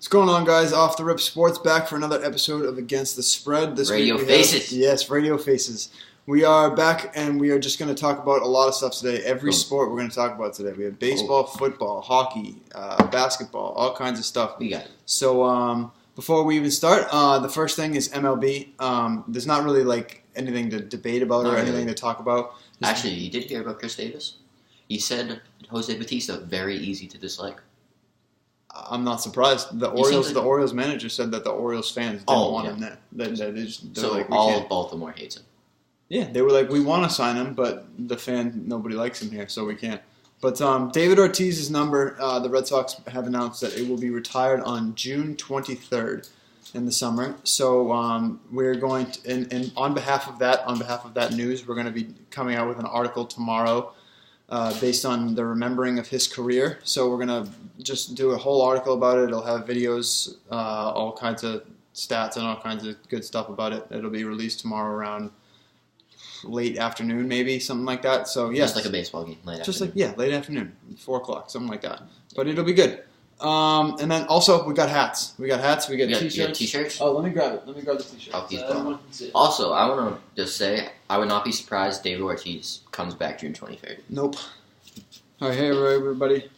What's going on, guys? Off the Rip Sports back for another episode of Against the Spread. This Radio week Faces. Yes, Radio Faces. We are back, and we are just going to talk about a lot of stuff today. Every sport we're going to talk about today. We have baseball, football, hockey, basketball, all kinds of stuff. We got it. So before we even start, the first thing is MLB. There's not really like anything to debate about or anything to talk about. Actually, you did hear about Chris Davis? He said Jose Bautista, very easy to dislike. I'm not surprised. The Orioles manager said that the Orioles fans didn't want him there. All of Baltimore hates him. Yeah, they were like, we want to sign him, but nobody likes him here, so we can't. But David Ortiz's number, the Red Sox have announced that it will be retired on June 23rd in the summer. So we're going to, and on behalf of that news, we're going to be coming out with an article tomorrow based on the remembering of his career. So we're going to just do a whole article about it. It'll have videos, all kinds of stats and all kinds of good stuff about it. It'll be released tomorrow around late afternoon, maybe, something like that. So, yes. Just like a baseball game, late afternoon. Late afternoon, 4 o'clock, something like that. But it'll be good. And then also, we got hats. We got T-shirts. You got T-shirts? Oh, let me grab it. Let me grab the T-shirt. Also, I want to just say, I would not be surprised David Ortiz comes back June 23rd. Nope. All right, hey, everybody.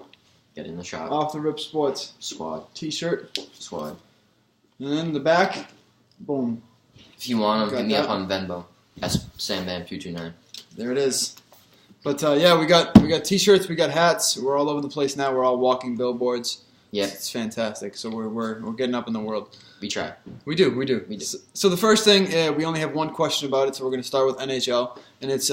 Get in the shop. Off the Rip Sports. Squad. T-shirt. Squad. And then the back, boom. If you want them, hit me up on Venmo. That's SamVan229. There it is. But we got T-shirts, we got hats. We're all over the place now. We're all walking billboards. Yeah, it's fantastic. So we're getting up in the world. We try. We do. So the first thing, we only have one question about it. So we're going to start with NHL, and it's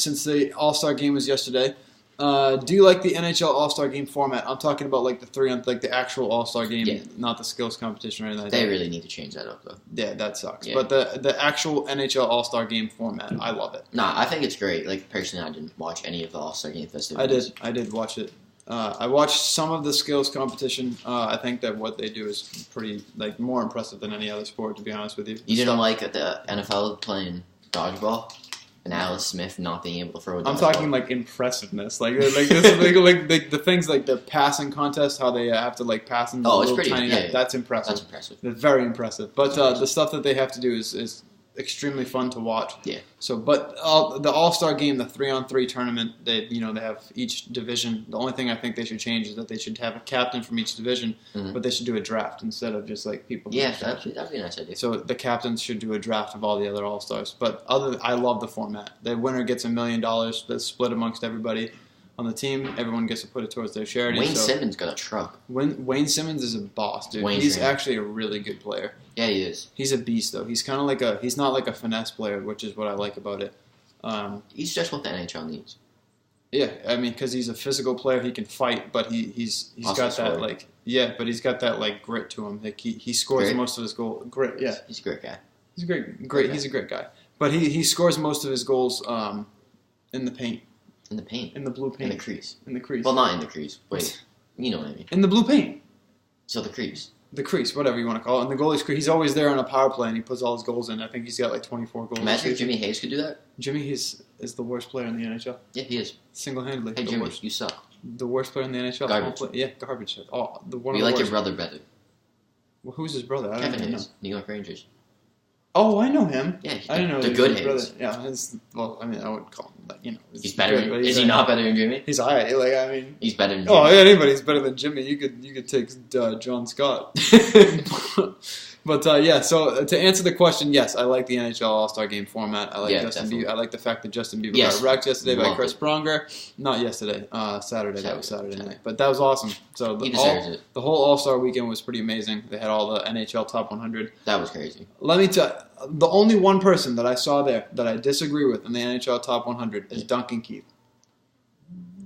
since the All-Star game was yesterday. Do you like the NHL All-Star game format? I'm talking about like the actual All-Star game, not the skills competition or anything like that. They really need to change that up, though. Yeah, that sucks. Yeah. But the actual NHL All-Star game format, I love it. Nah, I think it's great. Like, personally, I didn't watch any of the All-Star game festivities. I did watch it. I watched some of the skills competition. I think that what they do is pretty, like, more impressive than any other sport, to be honest with you. You didn't like the NFL playing dodgeball? And Alice Smith not being able to throw a dodgeball? I'm talking like impressiveness, like the things like the passing contest, how they have to like pass in the little tiny net. That's impressive. That's impressive. That's very impressive. But the stuff that they have to do is extremely fun to watch. Yeah. So, but the All-Star game, the 3-on-3 tournament, they have each division. The only thing I think they should change is that they should have a captain from each division, but they should do a draft instead of just like people. Yeah, that'd be a nice idea. So the captains should do a draft of all the other All-Stars. But I love the format. The winner gets $1 million that's split amongst everybody on the team. Everyone gets to put it towards their charity. Wayne Simmons got a truck. Wayne Simmons is a boss, dude. He's actually a really good player. Yeah, he is. He's a beast, though. He's kind of he's not like a finesse player, which is what I like about it. He's just what the NHL needs. Yeah, I mean, because he's a physical player, he can fight, but he's got that but he's got that grit to him. Like he scores most of his goals. Grit, yeah. He's a great guy. He's great. He's a great guy, but he scores most of his goals in the paint. In the paint. In the blue paint. In the crease. In the crease. Well, not in the crease. Wait, you know what I mean. In the blue paint. So the crease. The crease, whatever you want to call it. And the goalie's crease. He's always there on a power play, and he puts all his goals in. I think he's got like 24 goals. Imagine if Jimmy Hayes could do that. Jimmy Hayes is the worst player in the NHL. Yeah, he is. Single-handedly. Hey, Jimmy, you suck. The worst player in the NHL. Garbage. Yeah, garbage. Oh, we like your brother better. Well, who's his brother? I Kevin don't Hayes, New York Rangers. Oh, I know him. Yeah, I didn't know the good Hayes. Yeah, I mean, I would call him he's better. Is he not better than Jimmy? He's alright. He's better than Jimmy. Oh, yeah, anybody's better than Jimmy. You could take John Scott. But so to answer the question, yes, I like the NHL All-Star Game format. I like Justin Bieber. I like the fact that Justin Bieber got wrecked yesterday by Chris Pronger. Not yesterday, Saturday. That was Saturday night. But that was awesome. So he deserves it. The whole All-Star weekend was pretty amazing. They had all the NHL Top 100. That was crazy. Let me tell you, the only one person that I saw there that I disagree with in the NHL Top 100 is Duncan Keith.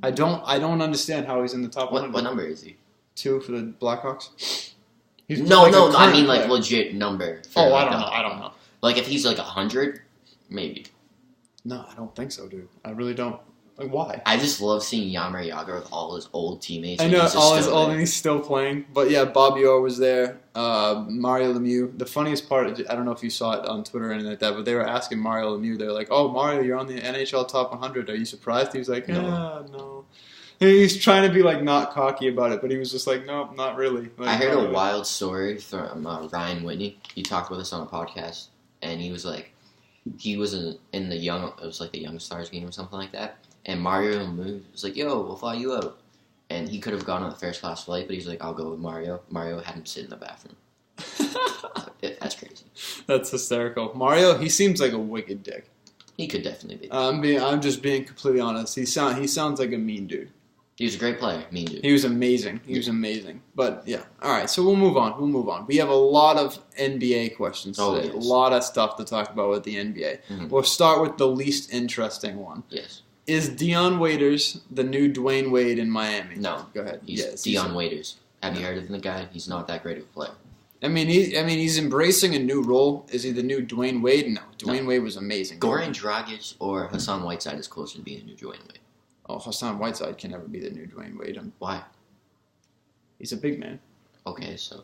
I don't understand how he's in the top 100. What number is he? 2 for the Blackhawks. No, I mean like legit number. I don't know. Like if he's like 100, maybe. No, I don't think so, dude. I really don't. Like, why? I just love seeing Jaromir Jagr with all his old teammates. I know and he's still playing. But yeah, Bobby Orr was there. Mario Lemieux. The funniest part, I don't know if you saw it on Twitter or anything like that, but they were asking Mario Lemieux. They're like, "Oh, Mario, you're on the NHL Top 100. Are you surprised?" He was like, "No." He's trying to be like not cocky about it, but he was just like, nope, not really. Like, I heard a wild story from Ryan Whitney. He talked with us on a podcast, and he was like, he was in the young, it was like the Young Stars game or something like that, and Mario was like, yo, we'll fly you out. And he could have gone on the first class flight, but he's like, I'll go with Mario. Mario had him sit in the bathroom. That's crazy. That's hysterical. Mario, he seems like a wicked dick. He could definitely be. I'm just being completely honest. He sounds like a mean dude. He was a great player, mean dude. He was amazing. He was amazing. But yeah, all right. So we'll move on. We have a lot of NBA questions today. Yes. A lot of stuff to talk about with the NBA. Mm-hmm. We'll start with the least interesting one. Yes. Is Dion Waiters the new Dwayne Wade in Miami? No. Go ahead. He's Dion Waiters. Have you heard of the guy? He's not that great of a player. I mean, he's embracing a new role. Is he the new Dwayne Wade? No. Dwayne Wade was amazing. Goran Dragic or Hassan Whiteside is closer to being the new Dwayne Wade. Oh, Hassan Whiteside can never be the new Dwayne Wade. Why? He's a big man. Okay, so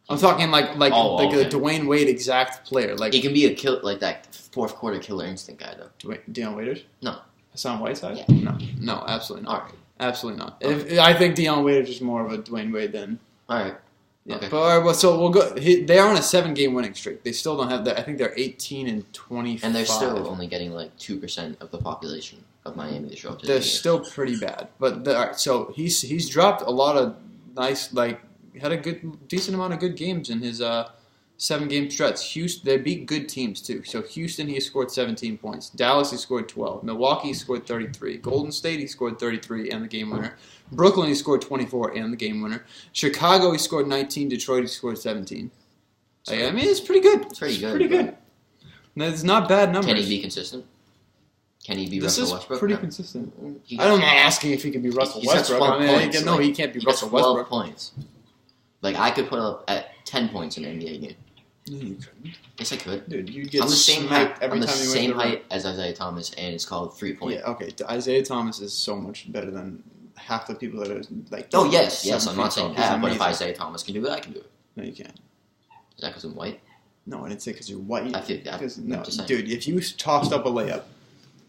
I'm talking like okay. a Dwayne Wade exact player. Like he can be a kill like that fourth quarter killer instinct guy though. Dion Waiters? No. Hassan Whiteside? Yeah. No, absolutely not. All right. Absolutely not. I think Dion Waiters is more of a Dwayne Wade than. All right. Yeah. Okay. But all right, so we'll go. They are on a 7-game winning streak. They still don't have that. I think they're 18-25. And they're still only getting like 2% of the population of Miami to show up to. They're still pretty bad. But all right, so he's dropped a lot of nice had a decent amount of good games in his 7-game stretch. Houston, they beat good teams too. So Houston, he scored 17 points. Dallas, he scored 12. Milwaukee, he scored 33. Golden State, he scored 33 and the game winner. Brooklyn, he scored 24 and the game winner. Chicago, he scored 19. Detroit, he scored 17. I mean, it's pretty good. It's pretty good. Pretty good. It's not bad numbers. Can he be consistent? Can he be Russell Westbrook? This is pretty consistent. I'm not asking if he can be Russell Westbrook. Points. He can't be Russell 12 Westbrook. Points. Like, I could put up at 10 points in an NBA game. No, you couldn't. Yes, I could. Dude, you'd get I'm the same height. every I'm the time you same went to the height as Isaiah Thomas, and it's called 3-point. Yeah, okay. Isaiah Thomas is so much better than half the people that are like. Oh yes. I'm not saying He's that, but if amazing. Isaiah Thomas can do it, I can do it. No, you can't. Is that because I'm white? No, I didn't say because you're white. I'm just saying. Dude, if you tossed up a layup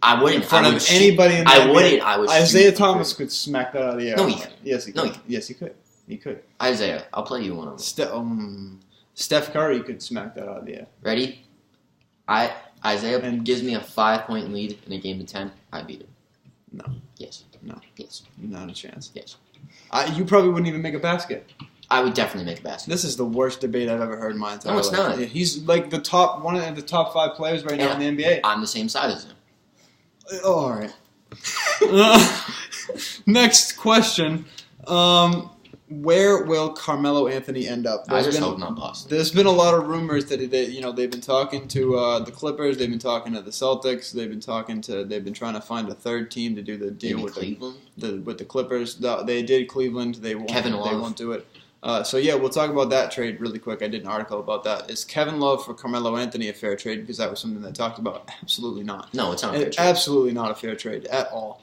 I wouldn't. in front of anybody in the I NBA, wouldn't. I would. Isaiah Thomas could smack that out of the air. No, he can't. Yes, he could. No, he can't. Yes, he could. He could. Isaiah, I'll play you one of them. Steph Curry could smack that out of the air. Ready? Isaiah gives me a 5-point lead in a game of 10. I beat him. No. Yes. No. Yes. Not a chance. Yes. You probably wouldn't even make a basket. I would definitely make a basket. This is the worst debate I've ever heard in my entire life. No, it's not. Yeah, he's like one of the top 5 players right now in the NBA. I'm the same side as him. Oh, all right. Next question. Where will Carmelo Anthony end up? I just hope not Boston. There's been a lot of rumors that they've been talking to the Clippers, they've been talking to the Celtics, they've been trying to find a third team to do the deal with Cleveland. With the Clippers. They did Cleveland. They won't do it. So we'll talk about that trade really quick. I did an article about that. Is Kevin Love for Carmelo Anthony a fair trade? Because that was something they talked about. Absolutely not. No, it's not a fair trade. Absolutely not a fair trade at all.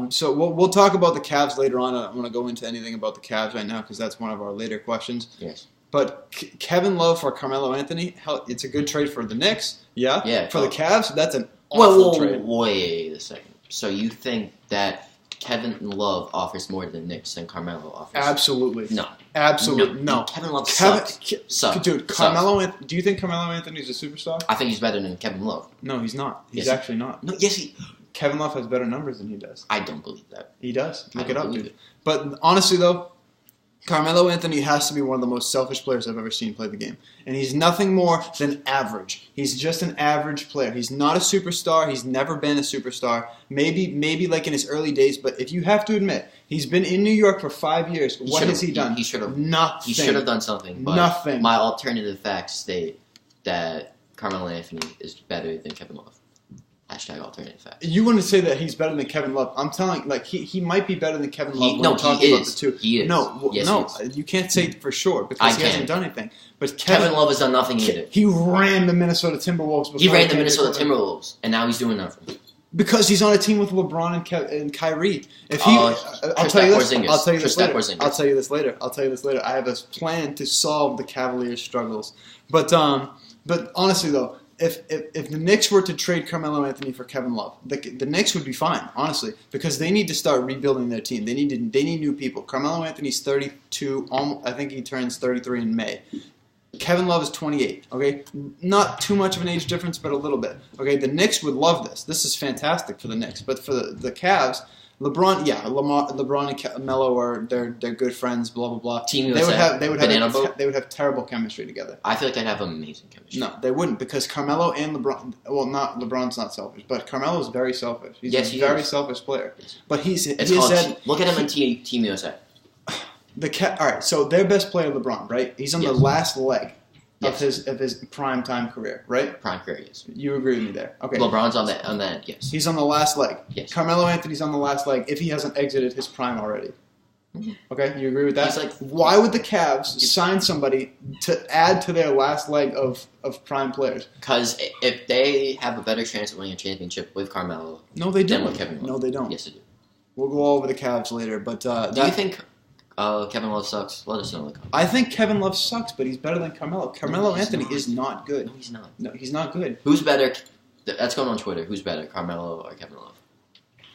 So we'll talk about the Cavs later on. I don't want to go into anything about the Cavs right now because that's one of our later questions. Yes. But Kevin Love for Carmelo Anthony, it's a good trade for the Knicks. Yeah. Yeah. For the Cavs, that's an awful trade. Wait a second. So you think that Kevin Love offers more to the Knicks than Carmelo offers? Absolutely. No. Absolutely no. Kevin Love sucks. Dude, Carmelo. Do you think Carmelo Anthony's a superstar? I think he's better than Kevin Love. No, he's not. He's actually not. No. Yes, he. Kevin Love has better numbers than he does. I don't believe that. He does. Look it up, dude. But honestly, though, Carmelo Anthony has to be one of the most selfish players I've ever seen play the game. And he's nothing more than average. He's just an average player. He's not a superstar. He's never been a superstar. Maybe like in his early days. But if you have to admit, he's been in New York for 5 years. What has he done? He should have. Nothing. He should have done something. But Nothing. My alternative facts state that Carmelo Anthony is better than Kevin Love. Hashtag alternative facts. You want to say that he's better than Kevin Love? I'm telling you, he might be better than Kevin Love. He is. He is. No, you can't say for sure because he hasn't done anything. But Kevin Love has done nothing either. He ran the Minnesota Timberwolves. He ran the Minnesota Timberwolves, and now he's doing nothing. Because he's on a team with LeBron and Kyrie. I'll tell you this later. I have a plan to solve the Cavaliers' struggles. But honestly though. if the Knicks were to trade Carmelo Anthony for Kevin Love, the Knicks would be fine, honestly, because they need to start rebuilding their team. They need new people. Carmelo Anthony's 32. I think he turns 33 in May. Kevin Love is 28. Okay, not too much of an age difference, but a little bit. Okay, the Knicks would love this. This is fantastic for the Knicks, but for the Cavs. LeBron and Melo are they're good friends. Blah blah blah. Team USA. They would have terrible chemistry together. I feel like they'd have amazing chemistry. No, they wouldn't because Carmelo and LeBron. Well, LeBron's not selfish, but Carmelo's very selfish. He's a very selfish player. But look at him in Team USA. All right, so their best player, LeBron, right? He's on the last leg of his prime time career, right? Prime career, yes. You agree with me there? Okay. LeBron's on that, yes. He's on the last leg. Yes. Carmelo Anthony's on the last leg if he hasn't exited his prime already. Mm-hmm. Okay, you agree with that? Why would the Cavs sign somebody to add to their last leg of prime players? Because if they have a better chance of winning a championship with Carmelo, no, they don't. Than with Kevin Love. No, they don't. Yes, they do. We'll go over the Cavs later, but do you think Kevin Love sucks? Let us know in the comments. I think Kevin Love sucks, but he's better than Carmelo. Carmelo Anthony is not good. No, he's not. No, he's not good. Who's better? That's going on Twitter. Who's better, Carmelo or Kevin Love?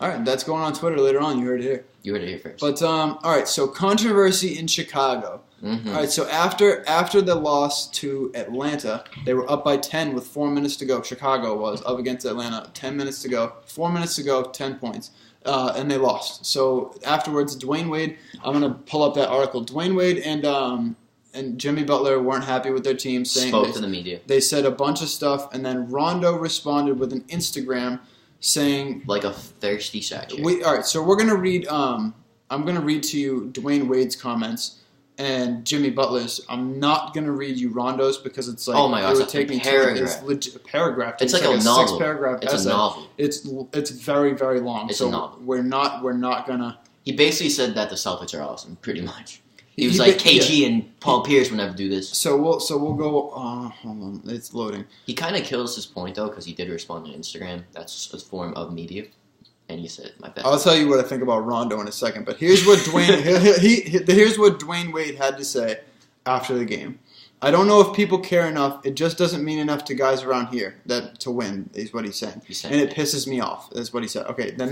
All right, that's going on Twitter later on. You heard it here. You heard it here first. But all right, so controversy in Chicago. Mm-hmm. All right, so after the loss to Atlanta, they were up by 10 with 4 minutes to go. Chicago was up against Atlanta, 10 minutes to go. 4 minutes to go, 10 points. And they lost. So afterwards, Dwayne Wade, I'm going to pull up that article. Dwayne Wade and Jimmy Butler weren't happy with their team. Spoke to the media. They said a bunch of stuff, and then Rondo responded with an Instagram saying... Like a thirsty sack. All right, so we're going to read... I'm going to read to you Dwayne Wade's comments and Jimmy Butler's. I'm not going to read you Rondo's because it's like... Oh my gosh, it would take me a paragraph. It's like a novel. 6-paragraph It's essay. A novel. It's very, very long. It's a novel. We're not going to... He basically said that the Celtics are awesome, pretty much. He was like, KG and Paul Pierce would never do this. So we'll go... hold on. It's loading. He kind of kills his point, though, because he did respond on Instagram. That's a form of media. And he said, my bad. I'll tell you what I think about Rondo in a second, but here's what here's what Dwayne Wade had to say after the game. I don't know if people care enough. It just doesn't mean enough to guys around here to win, is what he's saying. And it pisses me off. That's what he said. Okay, the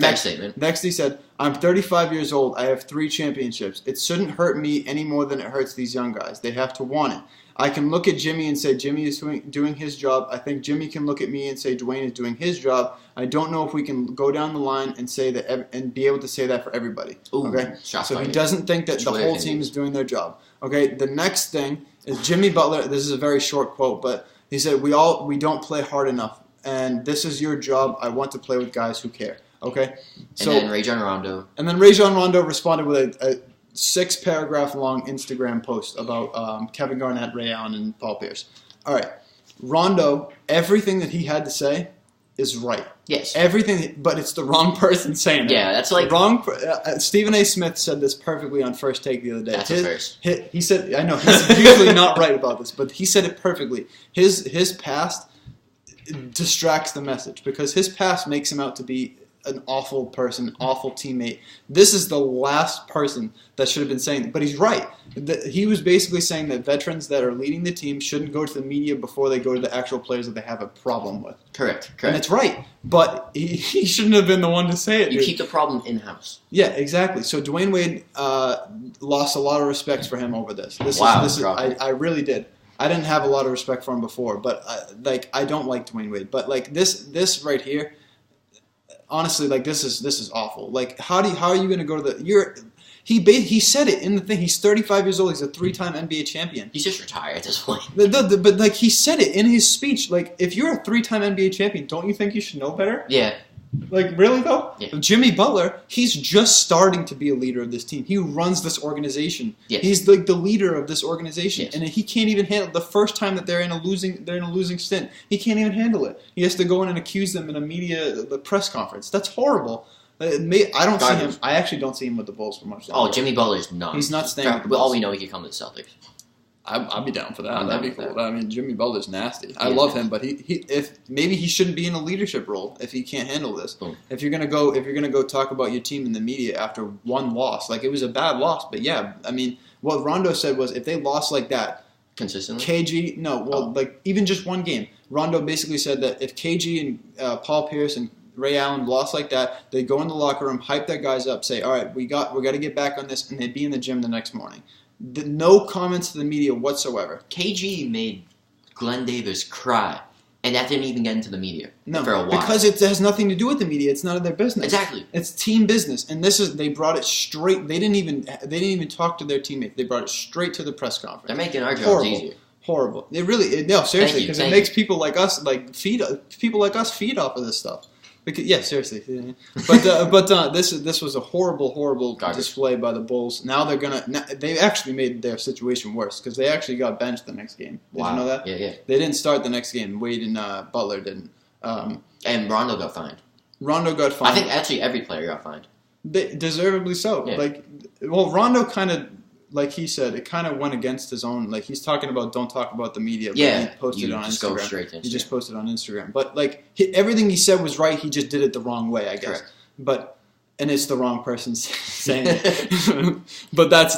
next he said, I'm 35 years old. I have 3 championships. It shouldn't hurt me any more than it hurts these young guys. They have to want it. I can look at Jimmy and say Jimmy is doing his job. I think Jimmy can look at me and say Dwayne is doing his job. I don't know if we can go down the line and say that and be able to say that for everybody. Ooh, okay, so he doesn't think that the whole team is doing their job. Okay, the next thing is Jimmy Butler. This is a very short quote, but he said we don't play hard enough, and this is your job. I want to play with guys who care. Okay, so and then Rajon Rondo. And then Rajon Rondo responded with a 6-paragraph long Instagram post about Kevin Garnett, Ray Allen, and Paul Pierce. All right, Rondo, everything that he had to say is right. Yes. Everything, but it's the wrong person saying it. Yeah, that's like... Stephen A. Smith said this perfectly on First Take the other day. That's first. He said, I know, he's usually not right about this, but he said it perfectly. His past distracts the message because his past makes him out to be an awful person, awful teammate. This is the last person that should have been saying that. But he's right. He was basically saying that veterans that are leading the team shouldn't go to the media before they go to the actual players that they have a problem with. Correct. And it's right. But he shouldn't have been the one to say it. You keep the problem in-house. Yeah, exactly. So Dwayne Wade lost a lot of respect for him over this. I really did. I didn't have a lot of respect for him before, but I don't like Dwayne Wade. But like this right here, honestly, like this is awful. Like how are you going to go to the he said it in the thing. He's 35 years old. He's a 3-time NBA champion. He's just retired at this point. But like he said it in his speech. Like if you're a 3-time NBA champion, don't you think you should know better? Yeah. Like really though? Yeah. Jimmy Butler, he's just starting to be a leader of this team. He runs this organization. Yes. He's like the leader of this organization, yes. And he can't even handle the first time that they're in a losing stint. He can't even handle it. He has to go in and accuse them in the press conference. That's horrible. I don't see him. I actually don't see him with the Bulls for much longer. Oh, Jimmy Butler's not. He's not staying with the Bulls. All we know, he could come to the Celtics. I'd be down for that. That'd be cool. I mean, Jimmy Butler's nasty. I is love nasty. him, but if maybe he shouldn't be in a leadership role if he can't handle this. Boom. If you're gonna go talk about your team in the media after one loss, like it was a bad loss, but yeah, I mean, what Rondo said was if they lost like that, Consistently? KG, no, well, like even just one game. Rondo basically said that if KG and Paul Pierce and Ray Allen lost like that, they'd go in the locker room, hype their guys up, say, all right, we got to get back on this, and they'd be in the gym the next morning. No comments to the media whatsoever. KG made Glenn Davis cry, and that didn't even get into the media for a while. Because it has nothing to do with the media. It's none of their business. Exactly. It's team business, and they brought it straight. They didn't even talk to their teammates. They brought it straight to the press conference. They're making our jobs easier. Horrible. Seriously, because it makes people like us feed off of this stuff. Because, seriously. Yeah. But this was a horrible display by the Bulls. Now they actually made their situation worse because they actually got benched the next game. Did you know that? Yeah. They didn't start the next game. Wade and Butler didn't. And Rondo got fined. I think actually every player got fined. Deservedly so. Yeah. Rondo kind of, like he said, it kind of went against his own. Like he's talking about don't talk about the media. But yeah, he posted on just Instagram. Go straight to Instagram. He just posted on Instagram. But everything he said was right. He just did it the wrong way, I guess. Correct. And it's the wrong person saying it. But that's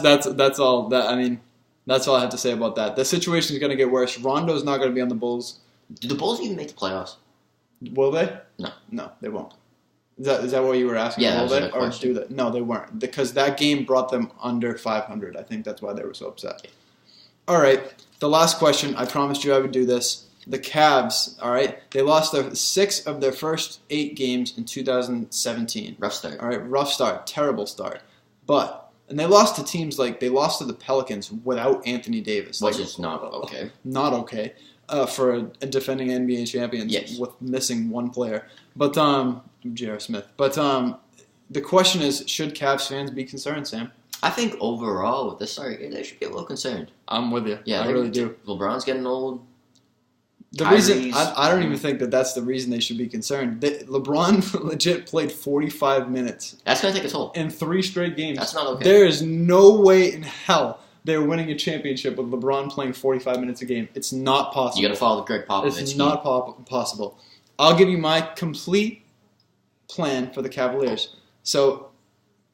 all. That's all I have to say about that. The situation is going to get worse. Rondo's not going to be on the Bulls. Do the Bulls even make the playoffs? Will they? No, they won't. Is that what you were asking? Yeah, Will they or do that? No, they weren't because that game brought them under 500. I think that's why they were so upset. All right, the last question. I promised you I would do this. The Cavs. All right, they lost 6 of their first 8 games in 2017. Rough start. All right, rough start, terrible start. And they lost to teams they lost to the Pelicans without Anthony Davis, which is not okay. Not okay. For a defending NBA champions with missing one player. But J.R. Smith. But the question is, should Cavs fans be concerned, Sam? I think overall with this start, they should be a little concerned. I'm with you. Yeah, I really do. LeBron's getting old. The reason I don't even think that's the reason they should be concerned. LeBron legit played 45 minutes. That's gonna take a toll in 3 straight games. That's not okay. There is no way in hell they're winning a championship with LeBron playing 45 minutes a game. It's not possible. You got to follow the Greg Popovich. It's not possible. I'll give you my complete plan for the Cavaliers. So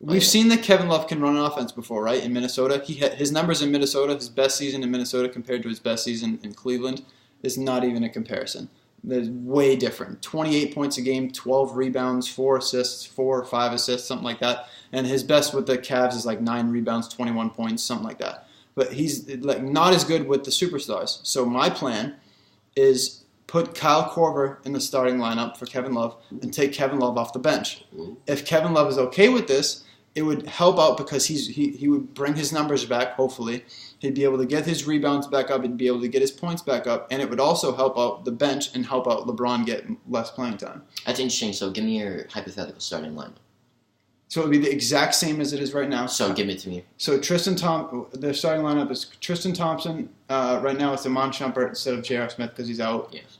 we've seen that Kevin Love can run an offense before, right? In Minnesota, his numbers in Minnesota, his best season in Minnesota compared to his best season in Cleveland is not even a comparison. They're way different. 28 points a game, 12 rebounds, 4 assists, 4 or 5 assists, something like that. And his best with the Cavs is 9 rebounds, 21 points, something like that. But he's not as good with the superstars. So my plan is put Kyle Korver in the starting lineup for Kevin Love and take Kevin Love off the bench. If Kevin Love is okay with this, it would help out because he would bring his numbers back, hopefully. He'd be able to get his rebounds back up. He'd be able to get his points back up. And it would also help out the bench and help out LeBron get less playing time. That's interesting. So give me your hypothetical starting lineup. So it would be the exact same as it is right now. So give it to me. So the starting lineup is Tristan Thompson. Right now it's Iman Shumpert instead of J.R. Smith because he's out. Yes.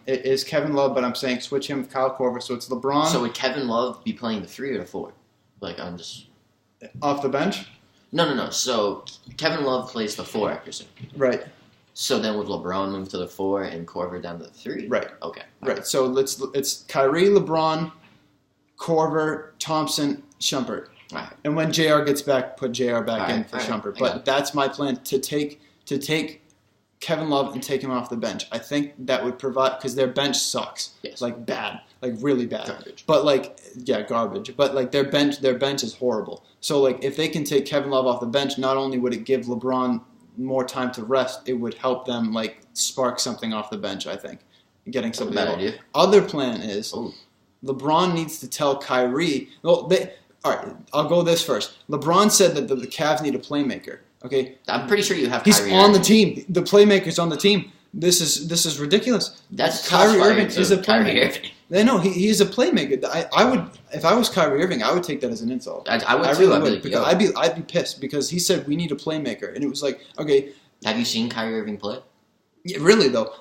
It is Kevin Love, but I'm saying switch him with Kyle Korver. So it's LeBron. So would Kevin Love be playing the 3 or the 4? I'm just... Off the bench? No. So Kevin Love plays the 4, I presume. Right. So then would LeBron move to the 4 and Korver down to the 3? Right. Okay. Right. So it's Kyrie, LeBron, Korver, Thompson, Shumpert. Right. And when JR gets back, put JR back in for Shumpert. But that's my plan to take Kevin Love and take him off the bench. I think that would provide because their bench sucks. Yes. Bad. Really bad. Garbage. But garbage. But their bench is horrible. So if they can take Kevin Love off the bench, not only would it give LeBron more time to rest, it would help them spark something off the bench, I think. Getting something. Bad idea. Other plan is LeBron needs to tell Kyrie. All right, I'll go this first. LeBron said that the Cavs need a playmaker. Okay, I'm pretty sure you have. He's Kyrie on Irving. The team. The playmaker's on the team. This is ridiculous. That's Kyrie Irving is a Kyrie playmaker. Irving. No, he's a playmaker. I would, if I was Kyrie Irving, I would take that as an insult. I would too. Really would. Because I'd be pissed because he said we need a playmaker, and it was okay. Have you seen Kyrie Irving play? Yeah, really though,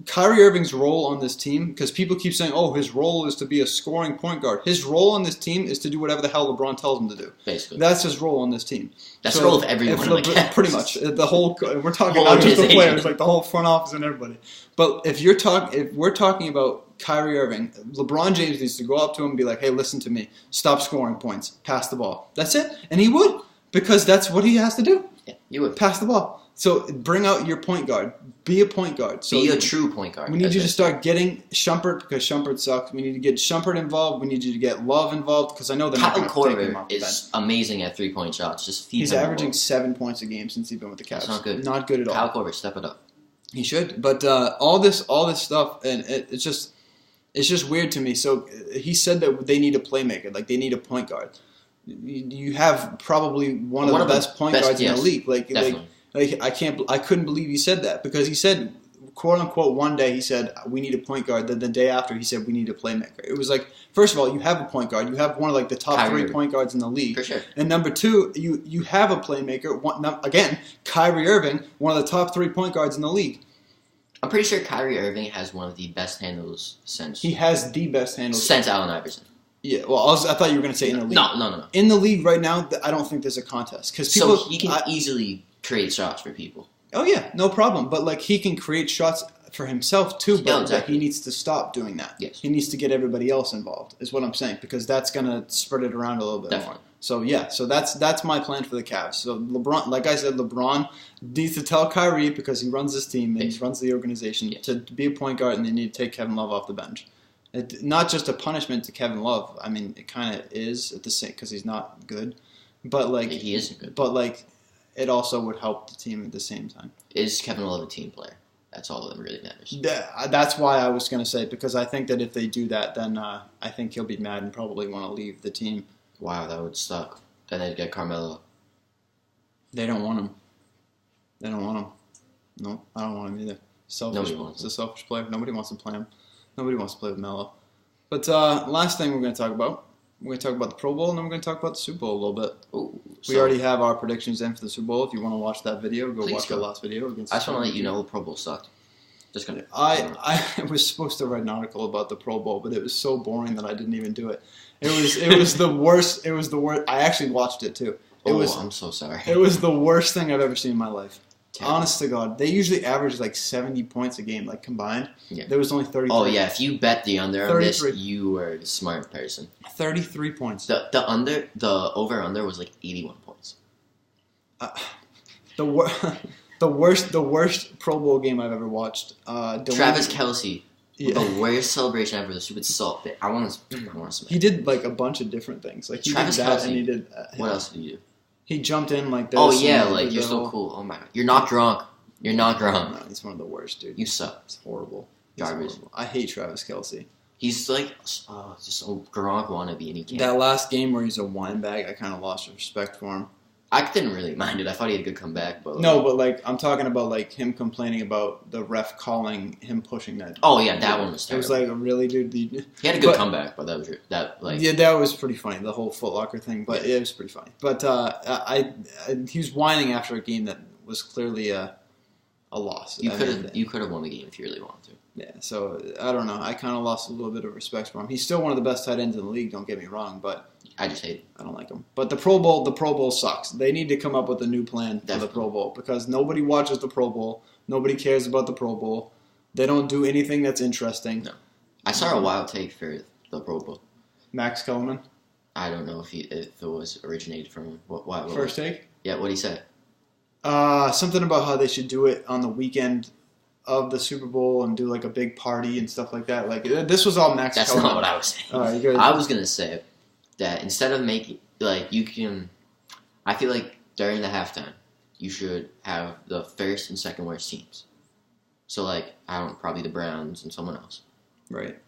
Kyrie Irving's role on this team, because people keep saying, his role is to be a scoring point guard. His role on this team is to do whatever the hell LeBron tells him to do. Basically, that's his role on this team. That's the role of everyone. Pretty much the whole. We're talking not just the players, the whole front office and everybody. But if we're talking about Kyrie Irving, LeBron James needs to go up to him and be like, "Hey, listen to me. Stop scoring points. Pass the ball. That's it." And he would, because that's what he has to do. Yeah, you would pass the ball. So bring out your point guard. Be a point guard. So be a true point guard. We need you to start getting Shumpert because Shumpert sucks. We need to get Shumpert involved. We need you to get Love involved because I know they're not going to take him off the bench. Is amazing at 3-point shots. Just feed He's him averaging 7 points a game since he's been with the Cavs. That's not good. Not good at all. Kyle Korver, step it up. He should. But all this stuff, and it's just weird to me. So he said that they need a playmaker. Like, they need a point guard. You have probably one of the best point guards in the league. Definitely. I couldn't believe he said that because he said, quote unquote, one day he said we need a point guard. Then the day after he said we need a playmaker. It was like, first of all, you have a point guard. You have one of like the top 3 point guards in the league. For sure. And number 2, you have a playmaker. Again, Kyrie Irving, one of the top 3 point guards in the league. I'm pretty sure Kyrie Irving has one of the best handles since. He has the best handles since Allen Iverson. Yeah, well, I thought you were going to say in the league. No. In the league right now, I don't think there's a contest because people. So he can easily create shots for people. Oh yeah, no problem. But like he can create shots for himself too. But exactly. He needs to stop doing that. Yes. He needs to get everybody else involved. Is what I'm saying because that's going to spread it around a little bit more. So yeah, so that's my plan for the Cavs. So LeBron, like I said, LeBron needs to tell Kyrie because he runs this team and he runs the organization to be a point guard, and they need to take Kevin Love off the bench. Not just a punishment to Kevin Love. I mean, it kind of is at the same because he's not good, but like he isn't good. But like, it also would help the team at the same time. Is Kevin Love a team player? That's all that really matters. That's why I was going to say because I think that if they do that, then I think he'll be mad and probably want to leave the team. Wow, that would suck. Then they'd get Carmelo. They don't want him. No, I don't want him either. Selfish. He's a selfish player. Nobody wants to play him. Nobody wants to play with Melo. But last thing we're going to talk about. We're going to talk about the Pro Bowl, and then we're going to talk about the Super Bowl a little bit. Ooh, we already have our predictions in for the Super Bowl. If you want to watch that video, go watch the last video. I just want to let you know the Pro Bowl sucked. Just gonna. I was supposed to write an article about the Pro Bowl, but it was so boring that I didn't even do it. It was the worst. It was the worst. I actually watched it too. I'm so sorry. It was the worst thing I've ever seen in my life. Terrible. Honest to God, they usually average like 70 points a game, like combined. Yeah. There was only 33. Oh yeah, if you bet the under on this, you were a smart person. 33 points. The over under was like 81 points. The worst Pro Bowl game I've ever watched. Travis Kelce. Yeah. The worst celebration ever. The stupid salt bit. I want to smack. He did like a bunch of different things. Like he Travis did that Kelce. And he did. What else did he do? He jumped in like this. Oh yeah, like you're so cool. Oh my God, you're not drunk. You're not drunk. No, he's one of the worst, dude. You suck. It's horrible. Garbage. Horrible. I hate Travis Kelce. He's like just a Gronk wannabe, and he can't. That last game where he's a wine bag, I kind of lost respect for him. I didn't really mind it. I thought he had a good comeback, but no, but like I'm talking about like him complaining about the ref calling him pushing that. Oh yeah, that one was terrible. It was like really, dude. He had a good comeback, but that was pretty funny. The whole Foot Locker thing, but it was pretty funny. But he was whining after a game that was clearly a loss. You could have won the game if you really wanted to. Yeah, so I don't know. I kind of lost a little bit of respect for him. He's still one of the best tight ends in the league. Don't get me wrong, but I just hate it. I don't like him. But the Pro Bowl sucks. They need to come up with a new plan for the Pro Bowl because nobody watches the Pro Bowl. Nobody cares about the Pro Bowl. They don't do anything that's interesting. No. I saw a wild take for the Pro Bowl. Max Kellerman? I don't know if it was originated from him. What First take? Yeah, what'd he say? Something about how they should do it on the weekend of the Super Bowl and do like a big party and stuff like that. Like this was all Max Kellerman. That's not what I was saying. I was gonna say that instead of making I feel like during the halftime you should have the first and second worst teams. So probably the Browns and someone else. Right.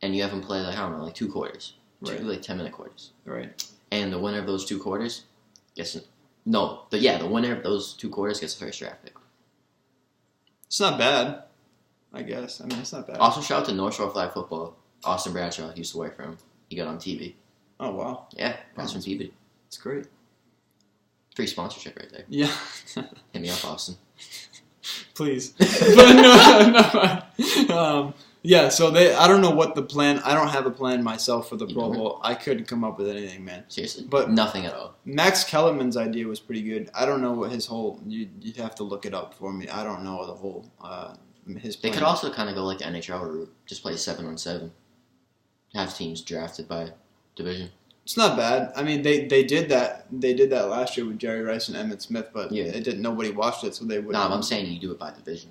And you have them play 2 quarters. Right. 2 10-minute quarters. Right. And the winner of those 2 quarters the winner of those 2 quarters gets the first draft pick. It's not bad, I guess. I mean, it's not bad. Also, shout out to North Shore Flag Football. Austin Bradshaw used to work for him. He got on TV. Oh, wow. Yeah, that's from Peabody. That's great. Free sponsorship right there. Yeah. Hit me up, Austin. Please. But no. Yeah, so I don't know what the plan. I don't have a plan myself for the Pro Bowl. I couldn't come up with anything, man. Seriously, but nothing at all. Max Kellerman's idea was pretty good. I don't know what his whole. You'd have to look it up for me. I don't know the whole his plan. They could also kind of go like the NHL route, just play 7-on-7. Have teams drafted by division. It's not bad. I mean, they did that. They did that last year with Jerry Rice and Emmitt Smith, but it didn't. Nobody watched it, so they wouldn't. No, I'm saying you do it by division.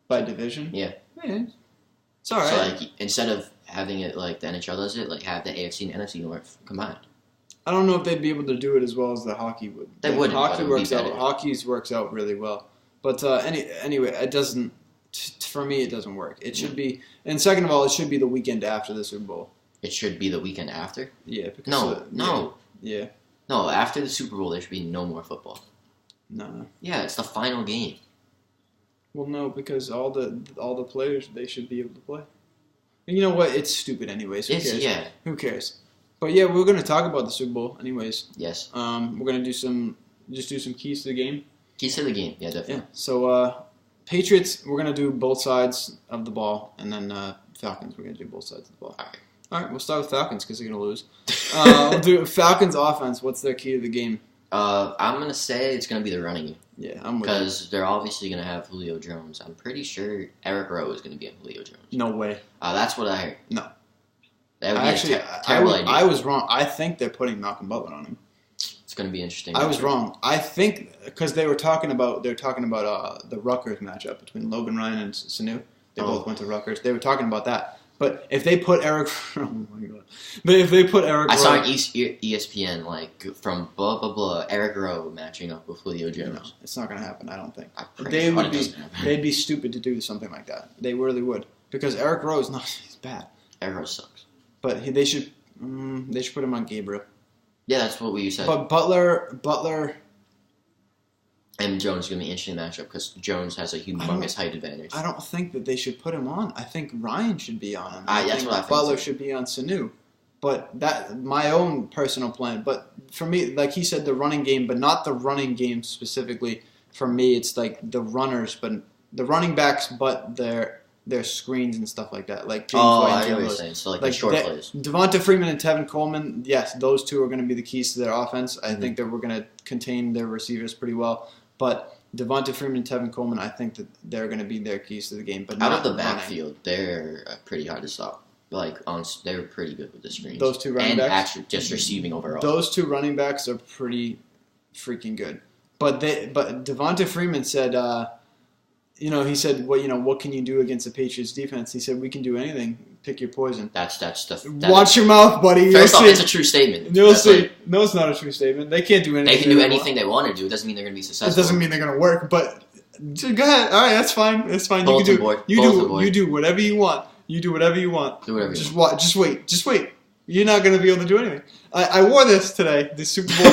By division? Yeah. It's all right. So like instead of having it like the NHL does it, like have the AFC and NFC North combined. I don't know if they'd be able to do it as well as the hockey would. They wouldn't. Hockey works out. Hockey's works out really well, but anyway, it doesn't. For me, it doesn't work. It should be, and second of all, it should be the weekend after the Super Bowl. It should be the weekend after? Yeah. Because No. Yeah. No, after the Super Bowl, there should be no more football. No. Yeah, it's the final game. Well, no, because all the players, they should be able to play. And you know what? It's stupid anyways. Who cares? Yeah. Who cares? But yeah, we're going to talk about the Super Bowl anyways. Yes. We're going to do some keys to the game. Keys to the game, yeah, definitely. Yeah. So, Patriots, we're going to do both sides of the ball, and then Falcons, we're going to do both sides of the ball. All right, we'll start with Falcons because they're going to lose. We'll do Falcons offense. What's their key to the game? I'm going to say it's going to be the running game. Yeah, I'm with because they're obviously going to have Julio Jones. I'm pretty sure Eric Rowe is going to be on Julio Jones. No way. That's what I heard. No. That would be a terrible idea. I was wrong. I think they're putting Malcolm Butler on him. It's going to be interesting. I was wrong. I think because they're talking about the Rutgers matchup between Logan Ryan and Sanu. They both went to Rutgers. They were talking about that. But if they put Eric, oh my god! But if they put Eric, I saw on ESPN like from blah blah blah Eric Rowe matching up with Julio Jones. No, it's not going to happen. I don't think They'd be stupid to do something like that. They really would because Eric Rowe is not. He's bad. Eric Rowe sucks. But they should put him on Gabriel. Yeah, that's what we said. But Butler. And Jones is going to be an interesting matchup because Jones has a humongous height advantage. I don't think that they should put him on. I think Ryan should be on him. That's what I think. Butler should be on Sanu. But that my own personal plan. But for me, like he said, the running game, but not the running game specifically. For me, it's like the runners, but the running backs, but their screens and stuff like that. Like James White and I know what you're saying. So like the short plays. Devonta Freeman and Tevin Coleman, yes, those two are going to be the keys to their offense. I think that we're going to contain their receivers pretty well. But Devonta Freeman and Tevin Coleman, I think that they're going to be their keys to the game. But out of the backfield, they're pretty hard to stop. Like they were pretty good with the screens. Those two running backs, and actually just receiving overall. Those two running backs are pretty freaking good. But Devonta Freeman said, he said, what can you do against the Patriots defense? He said, we can do anything. Pick your poison. Watch your mouth, buddy. First off, it's a true statement. You'll see. Like, no, it's not a true statement. They can't do anything. They can do anything they want to do. It doesn't mean they're going to be successful. It doesn't mean they're going to work. But go ahead. All right, that's fine. That's fine. You do whatever you want. You do whatever you want. Do whatever you want. Just wait. Just wait. You're not going to be able to do anything. I wore this today. The Super Bowl.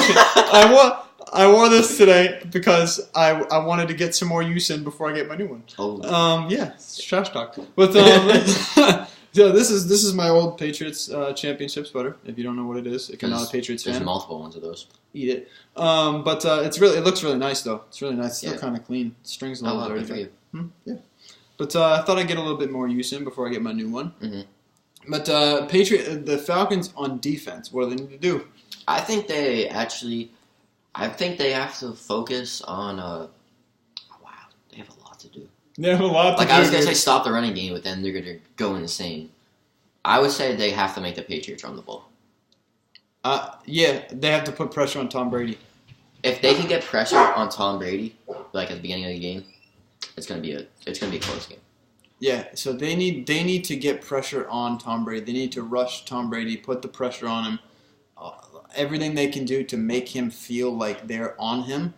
I wore this today because I wanted to get some more use in before I get my new one. Oh. It's trash talk. But yeah, this is my old Patriots championship sweater. If you don't know what it is, if you're not a Patriots fan, there's multiple ones of those. Eat it. But it looks really nice though. It's really nice. It's still kind of clean. Strings a little dirty. Good for you. Yeah. But I thought I'd get a little bit more use in before I get my new one. Mm-hmm. But the Falcons on defense, what do they need to do? I think they have to focus on. They have a lot to do. They have a lot to do. I was gonna say stop the running game, but then they're gonna go insane. I would say they have to make the Patriots run the ball. Yeah, they have to put pressure on Tom Brady. If they can get pressure on Tom Brady, like at the beginning of the game, it's gonna be a close game. Yeah, so they need to get pressure on Tom Brady. They need to rush Tom Brady, put the pressure on him. Everything they can do to make him feel like they're on him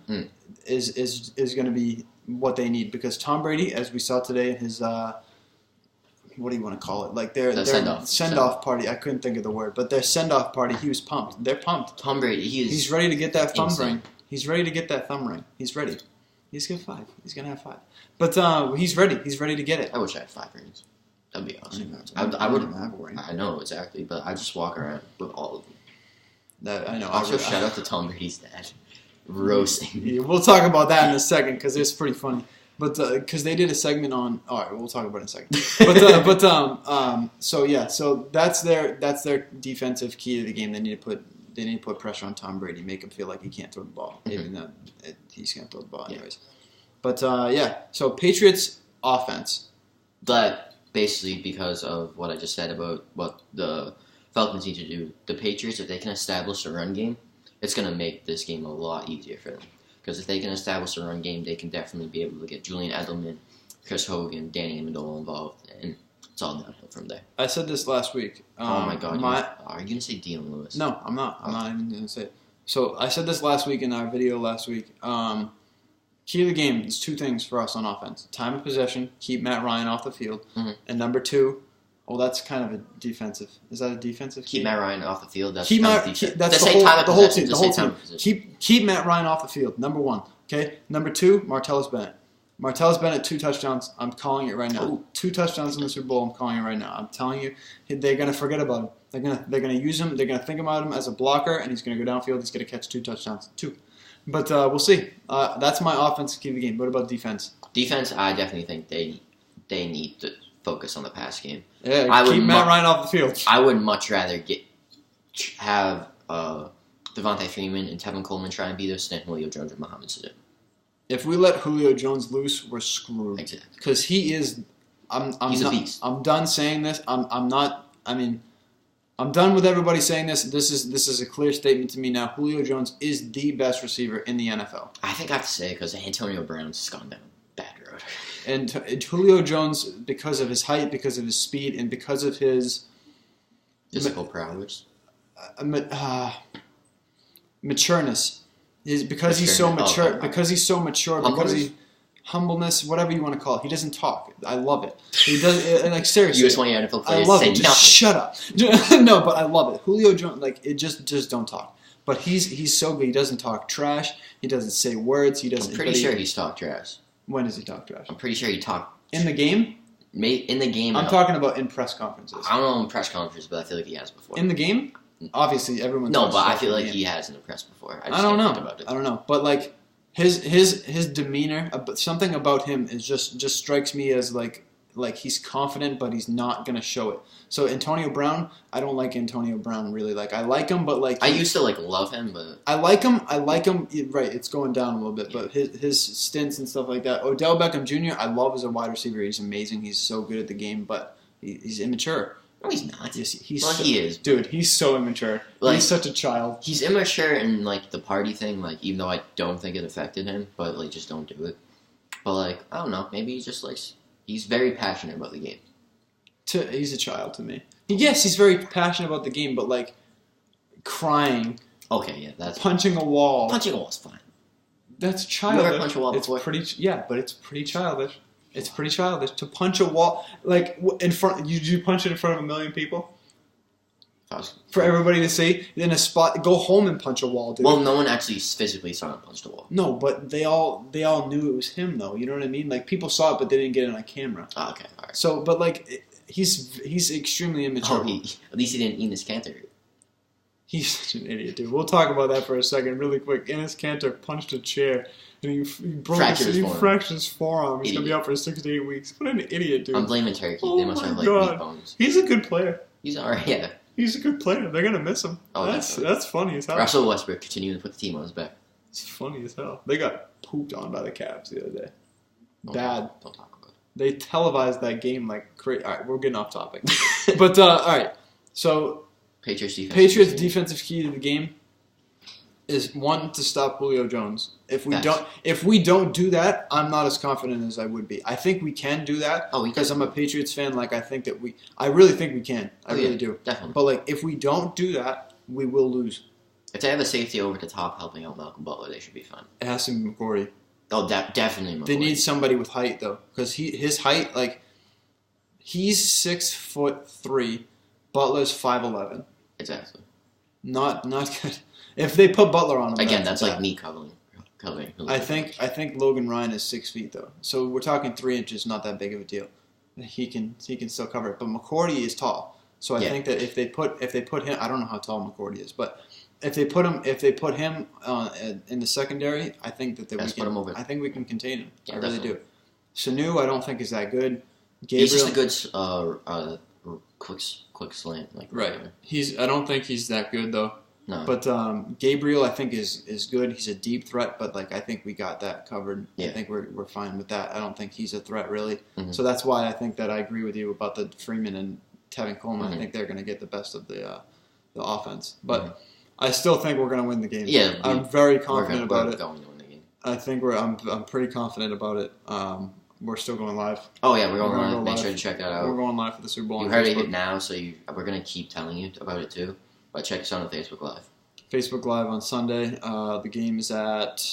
is going to be what they need, because Tom Brady, as we saw today in his what do you want to call it? Like their send-off party. I couldn't think of the word, but their send-off party, he was pumped. They're pumped. Tom Brady, he's ready to get that thumb ring. He's ready to get that thumb ring. He's ready. He's got 5. He's going to have 5. But he's ready. He's ready to get it. I wish I had 5 rings. That'd be awesome. I wouldn't have a ring. I know, exactly, but I just walk around with all of them. I know. Also, shout out to Tom Brady's dad. Roasting. Yeah, we'll talk about that in a second because it's pretty funny. But because they did a segment on, all right, we'll talk about it in a second. So that's their defensive key to the game. They need to put pressure on Tom Brady, make him feel like he can't throw the ball, even though he's gonna throw the ball anyways. But so Patriots offense. But basically, because of what I just said about what the Falcons need to do. The Patriots, if they can establish a run game, it's going to make this game a lot easier for them. Because if they can establish a run game, they can definitely be able to get Julian Edelman, Chris Hogan, Danny Amendola involved, and it's all downhill from there. I said this last week. Oh my God! Are you going to say Dion Lewis? No, I'm not. I'm not even going to say it. So I said this last week in our video last week. Key to the game is two things for us on offense: time of possession, keep Matt Ryan off the field, and number two. Oh, that's kind of a defensive. Is that a defensive key? Keep Matt Ryan off the field. That's that's the whole team. Keep Matt Ryan off the field. Number one. Okay. Number two, Martellus Bennett. Martellus Bennett, 2 touchdowns. I'm calling it right now. Ooh. 2 touchdowns in the Super Bowl. I'm calling it right now. I'm telling you, they're gonna forget about him. They're gonna use him. They're gonna think about him as a blocker, and he's gonna go downfield. He's gonna catch 2 touchdowns. 2. But we'll see. That's my offensive key of the game. What about defense? Defense, I definitely think they need to focus on the pass game. Yeah, keep Matt Ryan off the field. I would much rather have Devontae Freeman and Tevin Coleman try and beat us than Julio Jones and Mohamed Sanu. If we let Julio Jones loose, we're screwed. Exactly. Because he is. He's a beast. I'm done saying this. I'm not. I mean, I'm done with everybody saying this. This is a clear statement to me now. Julio Jones is the best receiver in the NFL. I think I have to say because Antonio Brown's gone down a bad road. And Julio Jones, because of his height, because of his speed, and because of his physical prowess, matureness, because he's so mature. Because he's so mature. Because he humbleness, whatever you want to call it. He doesn't talk. I love it. He does like seriously. US 20 NFL players I love say it. Just nothing. Shut up. No, but I love it. Julio Jones, just don't talk. But he's so good. He doesn't talk trash. He doesn't say words. He doesn't. I'm pretty sure he's talked trash. When does he talk trash? I'm pretty sure he talked in the game. In the game, I'm talking about in press conferences. I don't know in press conferences, but I feel like he has before. In the game, obviously everyone. No, but I feel like he has in the press before. I don't know. I don't know, but like his demeanor, something about him is just strikes me as like he's confident, but he's not gonna show it. So Antonio Brown, I don't like Antonio Brown really. Like I like him, but like I used to love him, but I like him. Right, it's going down a little bit, but his stints and stuff like that. Odell Beckham Jr. I love as a wide receiver. He's amazing. He's so good at the game, but he's immature. No, he's not. Yes, he is. Dude, he's so immature. He's such a child. He's immature in the party thing. Even though I don't think it affected him, but just don't do it. But I don't know. Maybe he's just he's very passionate about the game. He's a child to me. Yes, he's very passionate about the game, but crying. Okay, yeah, that's punching a wall. Punching a wall is fine. That's childish. You ever punch a wall before? But it's pretty childish. It's pretty childish to punch a wall in front. You punch it in front of 1 million people. For everybody to see in a spot. Go home and punch a wall, dude. Well, no one actually physically saw him punch the wall. No, but they all knew it was him, though. You know what I mean? People saw it, but they didn't get it on camera. Oh, okay, all right. So, but he's extremely immature. Oh, at least he didn't Enes Kanter. He's such an idiot, dude. We'll talk about that for a second, really quick. Enes Kanter punched a chair and he fractured his forearm. He's gonna be out for 6 to 8 weeks. What an idiot, dude! I'm blaming Turkey. Oh, they must have meat bones. He's a good player. He's alright. Yeah. He's a good player. They're gonna miss him. Oh, that's funny as hell. Russell Westbrook continuing to put the team on his back. It's funny as hell. They got pooped on by the Cavs the other day. Bad. Don't talk about it. They televised that game like crazy. All right, we're getting off topic. But all right, so Patriots defensive key to the game is one to stop Julio Jones. If we don't do that, I'm not as confident as I would be. I think we can do that because I'm a Patriots fan. I really think we can. I really do. Definitely. But if we don't do that, we will lose. If they have a safety over the top helping out Malcolm Butler, they should be fine. It has to be McCourty. Oh, definitely McCourty. They need somebody with height though, because his height he's 6'3", Butler's 5'11". Exactly. Not good. If they put Butler on him again, that's me covering. I think Logan Ryan is 6 feet though, so we're talking 3 inches. Not that big of a deal. He can still cover it, but McCourty is tall. So I think that if they put him, I don't know how tall McCourty is, but if they put him in the secondary, I think that I think we can contain him. Yeah, I really do. Sanu, I don't think is that good. Gabriel, he's just a good quick slant. Right. I don't think he's that good though. No. But Gabriel, I think is good. He's a deep threat, but I think we got that covered. Yeah. I think we're fine with that. I don't think he's a threat really. Mm-hmm. So that's why I think that I agree with you about the Freeman and Tevin Coleman. Mm-hmm. I think they're going to get the best of the offense. But I still think we're going to win the game. Yeah, I'm very confident about it. Going to win the game. I think I'm pretty confident about it. We're still going live. Oh yeah, we're going live. Make sure to check that out. We're going live for the Super Bowl. You heard it now, so we're going to keep telling you about it too. But check us out on Facebook Live. Facebook Live on Sunday. The game is at,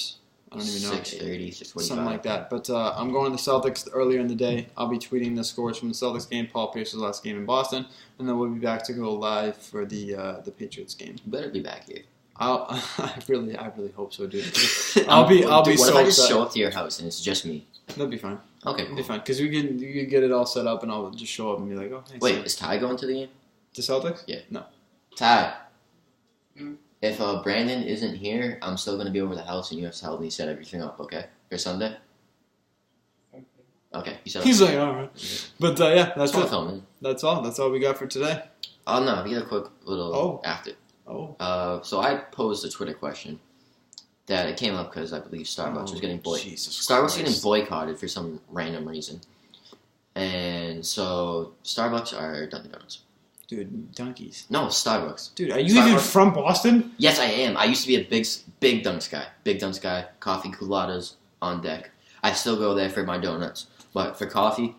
I don't even know. 6:30, 6:45. Something like that. But I'm going to the Celtics earlier in the day. I'll be tweeting the scores from the Celtics game, Paul Pierce's last game in Boston, and then we'll be back to go live for the Patriots game. You better be back here. I really hope so, dude. I'll be What so if I just upset. show up to your house and it's just me? That'd be fine. Okay, It'd be fine because you can get it all set up, and I'll just show up and be like, oh, thanks. Wait, is Ty going to the game? The Celtics? Yeah. No. Ty. If Brandon isn't here, I'm still going to be over the house and you have to help me set everything up, okay? For Sunday? Okay, you set He's up. like, all right. But yeah, that's it. Filming. That's all. That's all we got for today. Oh no, we get a quick little after. Oh. So I posed a Twitter question that it came up because I believe Starbucks was getting Starbucks getting boycotted for some random reason, and so Starbucks are Dunkin' Donuts. Dude, donkeys. No, Starbucks. Dude, are you even from Boston? Yes, I am. I used to be a big Dunks guy. Big Dunks guy. Coffee culottes on deck. I still go there for my donuts, but for coffee,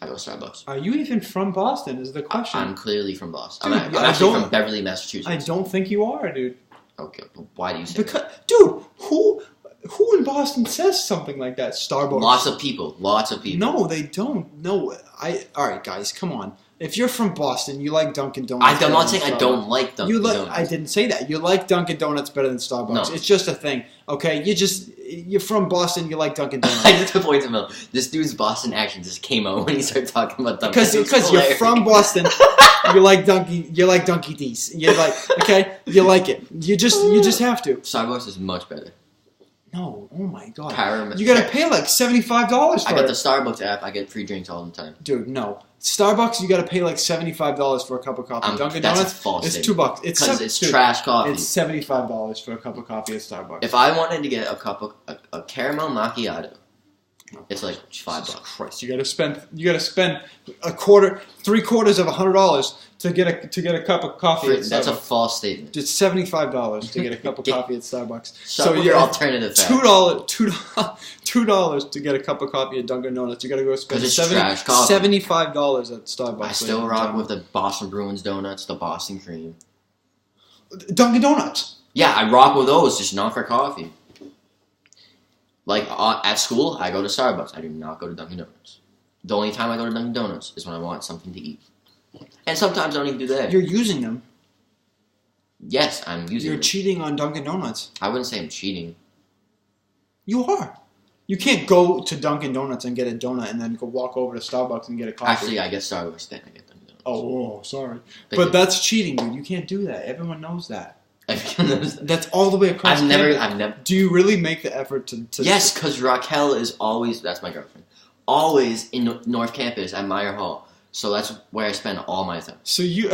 I go Starbucks. Are you even from Boston? Is the question. I'm clearly from Boston. Dude, I'm actually from Beverly, Massachusetts. I don't think you are, dude. Okay, but why do you say that? Dude, who in Boston says something like that? Starbucks. Lots of people. No, they don't. No, all right, guys, come on. If you're from Boston, you like Dunkin' Donuts. I'm not saying I don't like Dunkin' Donuts. I didn't say that. You like Dunkin' Donuts better than Starbucks. No. It's just a thing, okay? You're from Boston. You like Dunkin' Donuts. I just point to Mel. This dude's Boston accent just came out when he started talking about Dunkin'. Because you're from Boston. You like Dunkin' D's. You like, okay? You like it. You just have to. Starbucks is much better. No, oh my god. Caramel. You gotta pay like $75 for it. I got the Starbucks app. I get free drinks all the time. Dude, no. Starbucks, you gotta pay like $75 for a cup of coffee. Dunkin' That's Donuts, a false it's statement. $2. It's trash coffee. It's $75 for a cup of coffee at Starbucks. If I wanted to get a cup of a caramel macchiato, it's like $5. Christ, you gotta spend $3/4 of $100 to get a cup of coffee at Starbucks. That's a false statement. It's $75 to get a cup of coffee at Starbucks. So your alternative $2 to get a cup of coffee at Dunkin' Donuts. You gotta go spend $75 at Starbucks. I still rock with the Boston Bruins donuts, the Boston cream. Dunkin' Donuts. Yeah, I rock with those, just not for coffee. Like at school, I go to Starbucks. I do not go to Dunkin' Donuts. The only time I go to Dunkin' Donuts is when I want something to eat. And sometimes I don't even do that. You're using them. Yes, I'm using them. You're cheating on Dunkin' Donuts. I wouldn't say I'm cheating. You are. You can't go to Dunkin' Donuts and get a donut and then go walk over to Starbucks and get a coffee. Actually, I get Starbucks, then I get Dunkin' Donuts. Oh, sorry. But that's cheating, dude. You can't do that. Everyone knows that. Everyone knows that. That's all the way across. I've never. Do you really make the effort to Yes, because Raquel is always. That's my girlfriend. Always in North Campus at Meyer Hall. So that's where I spend all my time. So you.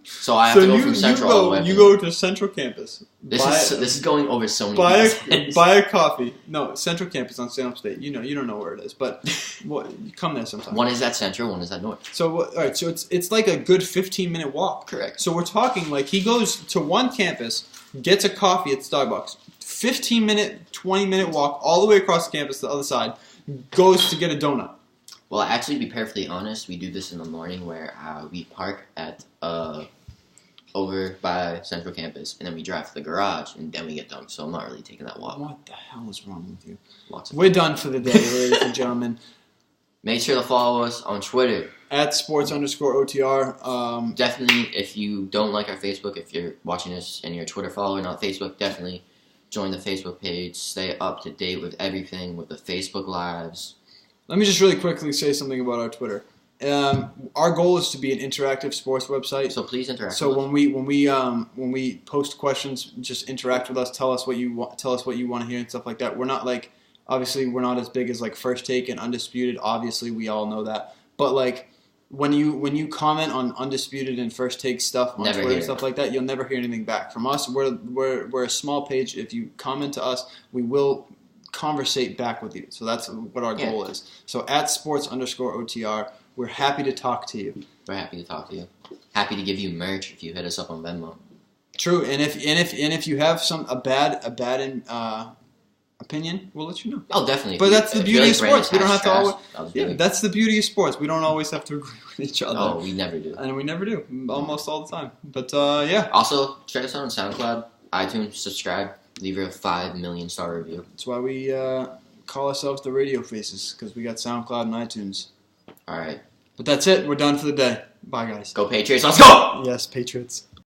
So I have to go from Central all the way. You go to Central Campus. This is going over so many things. Buy a coffee. No, Central Campus on Salem State. You don't know where it is, but you come there sometime. One is at Central, one is at North. So all right, so it's like a good 15-minute walk. Correct. So we're talking like he goes to one campus, gets a coffee at Starbucks, 15-minute, 20-minute walk all the way across the campus to the other side, goes to get a donut. Well, actually, to be perfectly honest, we do this in the morning where we park at over by Central Campus, and then we drive to the garage, and then we get dunked. So I'm not really taking that walk. What the hell is wrong with you? We're done for the day, ladies and gentlemen. Make sure to follow us on Twitter. At sports_OTR. Definitely, if you don't like our Facebook, if you're watching this and you're a Twitter follower, not Facebook, definitely join the Facebook page. Stay up to date with everything, with the Facebook Lives. Let me just really quickly say something about our Twitter. Our goal is to be an interactive sports website. So please interact. So when we post questions, just interact with us. Tell us what you want. Tell us what you want to hear and stuff like that. We're not obviously we're not as big as like First Take and Undisputed. Obviously, we all know that. But like when you comment on Undisputed and First Take stuff on Twitter and stuff like that, you'll never hear anything back from us. We're a small page. If you comment to us, we will conversate back with you. So that's what our goal is. So at sports_OTR, we're happy to talk to you. We're happy to talk to you. Happy to give you merch if you hit us up on Venmo. True, and if you have a bad opinion, we'll let you know. Oh, definitely. But that's the beauty of sports. We don't have to always. Yeah, that's the beauty of sports. We don't always have to agree with each other. Oh, we never do. And we never do, almost all the time. But yeah. Also, check us out on SoundCloud, iTunes, subscribe, leave a 5 million star review. That's why we call ourselves the Radio Faces, because we got SoundCloud and iTunes. All right. But that's it. We're done for the day. Bye, guys. Go Patriots. Let's go! Yes, Patriots.